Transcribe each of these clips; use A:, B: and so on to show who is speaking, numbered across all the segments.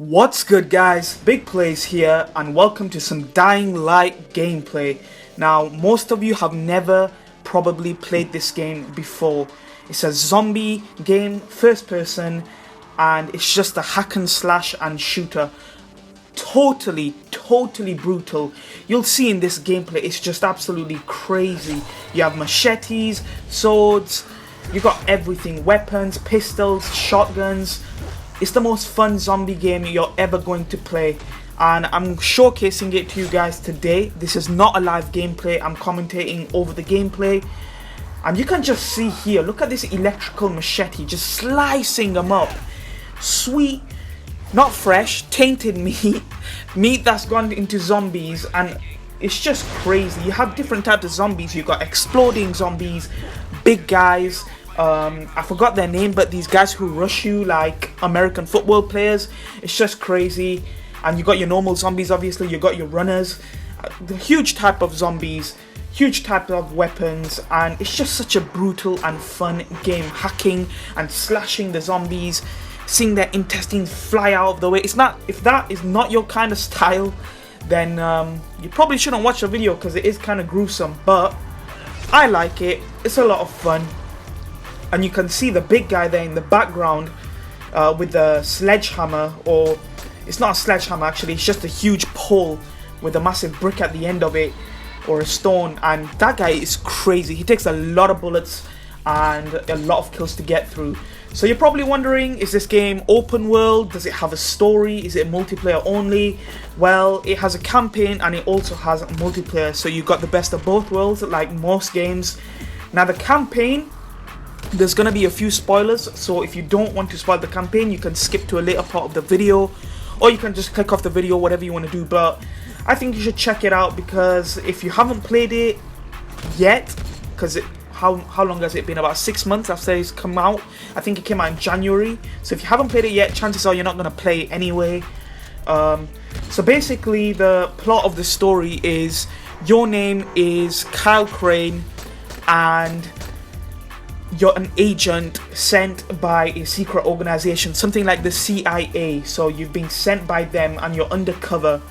A: What's good guys, Big Plays here and welcome to some Dying Light gameplay. Now most of you have never probably played this game before. It's a zombie game, first person, and it's just a hack and slash and shooter. Totally brutal. You'll see in this gameplay it's just absolutely crazy. You have machetes, swords, you got everything, weapons, pistols, shotguns. It's the most fun zombie game you're ever going to play, and I'm showcasing it to you guys today. This is not a live gameplay, I'm commentating over the gameplay, and you can just see here, look at this electrical machete, just slicing them up. Sweet, not fresh, tainted meat that's gone into zombies, and it's just crazy. You have different types of zombies. You got exploding zombies, big guys, I forgot their name, but these guys who rush you like American football players. It's just crazy. And you got your normal zombies, obviously. You got your runners, the huge type of zombies, huge type of weapons, and it's just such a brutal and fun game. Hacking and slashing the zombies, seeing their intestines fly out of the way. It's not, if that is not your kind of style, then you probably shouldn't watch the video because it is kind of gruesome, but I like it. It's a lot of fun. And you can see the big guy there in the background with the sledgehammer, or it's not a sledgehammer actually, it's just a huge pole with a massive brick at the end of it, or a stone, and that guy is crazy. He takes a lot of bullets and a lot of kills to get through. So you're probably wondering, is this game open world? Does it have a story? Is it multiplayer only? Well, it has a campaign and it also has a multiplayer, so you got the best of both worlds like most games. Now the campaign, there's gonna be a few spoilers, so if you don't want to spoil the campaign, you can skip to a later part of the video, or you can just click off the video, whatever you want to do. But I think you should check it out, because if you haven't played it yet, because how long has it been? About 6 months after it's come out. I think it came out in January. So if you haven't played it yet, chances are you're not gonna play it anyway. So basically the plot of the story is, your name is Kyle Crane and you're an agent sent by a secret organization, something like the CIA. So you've been sent by them and you're undercover.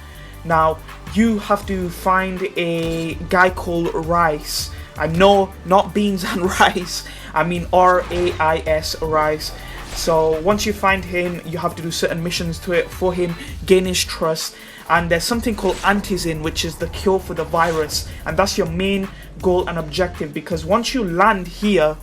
A: Now you have to find a guy called Rice. I know, not beans and rice, I mean R-A-I-S, Rice. So once you find him, you have to do certain missions for him, gain his trust. And there's something called antizin, which is the cure for the virus, and that's your main goal and objective, because once you land here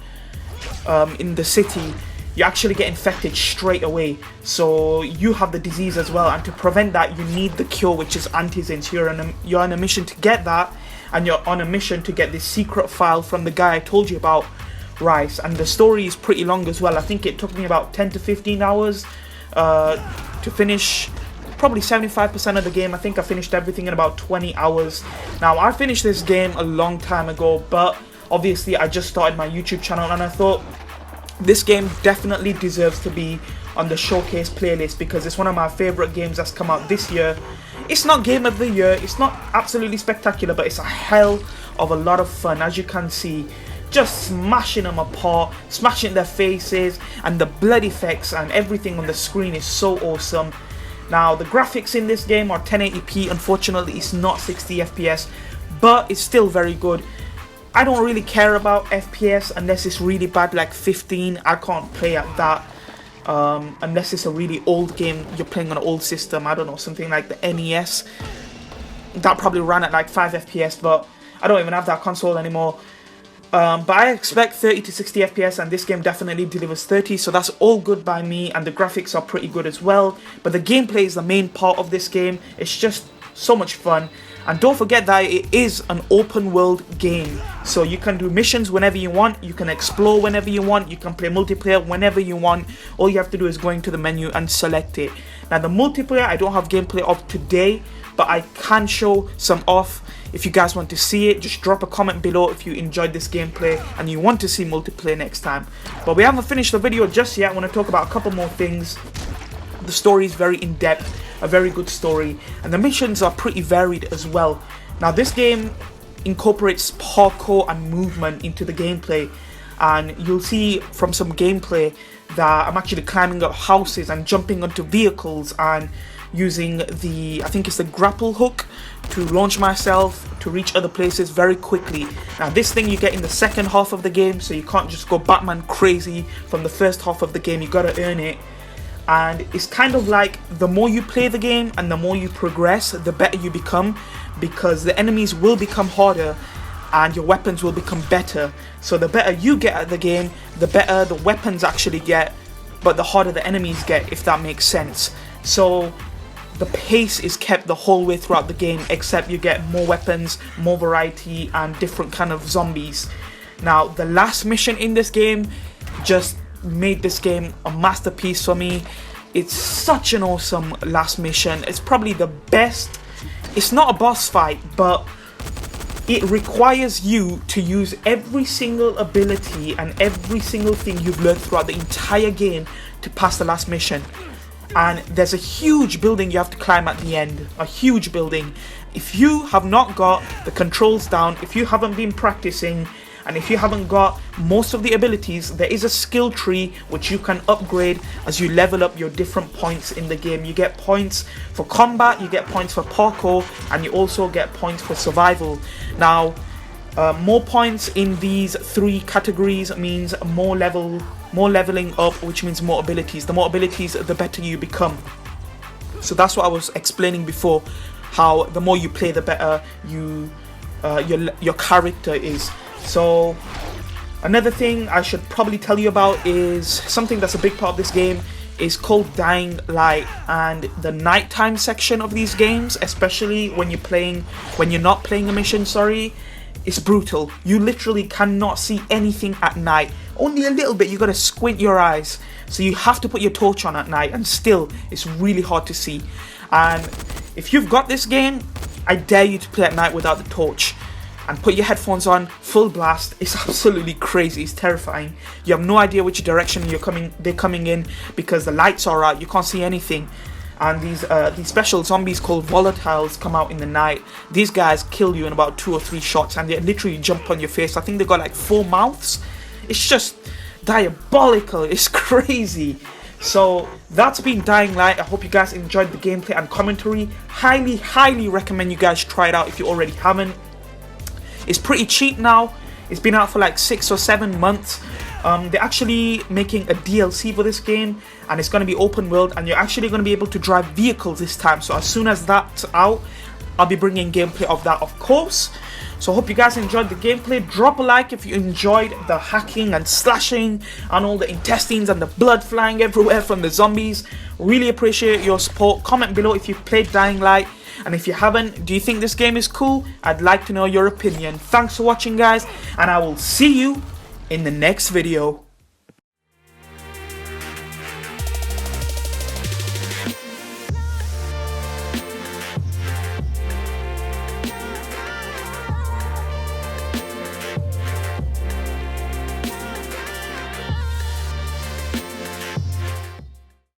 A: in the city, you actually get infected straight away. So you have the disease as well, and to prevent that you need the cure, which is antizin. So you're on a mission to get that, and you're on a mission to get this secret file from the guy I told you about, Rice. And the story is pretty long as well. I think it took me about 10 to 15 hours to finish probably 75% of the game. I think I finished everything in about 20 hours. Now I finished this game a long time ago, but obviously I just started my YouTube channel, and I thought this game definitely deserves to be on the showcase playlist, because it's one of my favorite games that's come out this year. It's not game of the year, it's not absolutely spectacular, but it's a hell of a lot of fun. As you can see, just smashing them apart, smashing their faces, and the blood effects and everything on the screen is so awesome. Now the graphics in this game are 1080p. Unfortunately it's not 60 FPS, but it's still very good. I don't really care about FPS unless it's really bad, like 15. I can't play at that unless it's a really old game, you're playing on an old system. I don't know, something like the NES. That probably ran at like 5 FPS, but I don't even have that console anymore. But I expect 30 to 60 FPS, and this game definitely delivers 30, so that's all good by me, and the graphics are pretty good as well. But the gameplay is the main part of this game. It's just so much fun. And don't forget that it is an open world game, so you can do missions whenever you want, you can explore whenever you want, you can play multiplayer whenever you want. All you have to do is go into the menu and select it. Now the multiplayer, I don't have gameplay of today, but I can show some off. If you guys want to see it, just drop a comment below if you enjoyed this gameplay and you want to see multiplayer next time. But we haven't finished the video just yet. I want to talk about a couple more things. The story is very in-depth, a very good story, and the missions are pretty varied as well. Now this game incorporates parkour and movement into the gameplay, and you'll see from some gameplay that I'm actually climbing up houses and jumping onto vehicles and using the, I think it's the grapple hook, to launch myself to reach other places very quickly. Now this thing you get in the second half of the game, so you can't just go Batman crazy from the first half of the game, you gotta earn it. And it's kind of like the more you play the game and the more you progress, the better you become, because the enemies will become harder and your weapons will become better. So the better you get at the game, the better the weapons actually get, but the harder the enemies get, if that makes sense. So the pace is kept the whole way throughout the game, except you get more weapons, more variety, and different kind of zombies. Now the last mission in this game just made this game a masterpiece for me. It's such an awesome last mission. It's probably the best. It's not a boss fight, but it requires you to use every single ability and every single thing you've learned throughout the entire game to pass the last mission. And there's a huge building you have to climb at the end, a huge building. If you have not got the controls down, if you haven't been practicing, and if you haven't got most of the abilities, there is a skill tree which you can upgrade as you level up your different points in the game. You get points for combat, you get points for parkour, and you also get points for survival. Now, more points in these three categories means more leveling up, which means more abilities. The more abilities, the better you become. So that's what I was explaining before, how the more you play, the better your character is. So another thing I should probably tell you about is something that's a big part of this game, is called Dying Light. And the nighttime section of these games, especially when you're not playing a mission, it's brutal. You literally cannot see anything at night. Only a little bit, you gotta squint your eyes. So you have to put your torch on at night, and still it's really hard to see. And if you've got this game, I dare you to play at night without the torch. And put your headphones on, full blast. It's absolutely crazy, it's terrifying. You have no idea which direction they're coming in, because the lights are out, you can't see anything. And these special zombies called volatiles come out in the night. These guys kill you in about 2 or 3 shots, and they literally jump on your face. I think they got like 4 mouths. It's just diabolical, it's crazy. So that's been Dying Light. I hope you guys enjoyed the gameplay and commentary. Highly recommend you guys try it out if you already haven't. It's pretty cheap now. It's been out for like 6 or 7 months. They're actually making a DLC for this game, and it's going to be open world, and you're actually going to be able to drive vehicles this time. So as soon as that's out, I'll be bringing gameplay of that, of course. So I hope you guys enjoyed the gameplay. Drop a like if you enjoyed the hacking and slashing and all the intestines and the blood flying everywhere from the zombies. Really appreciate your support. Comment below if you've played Dying Light, and if you haven't, do you think this game is cool? I'd like to know your opinion. Thanks for watching, guys, and I will see you in the next video.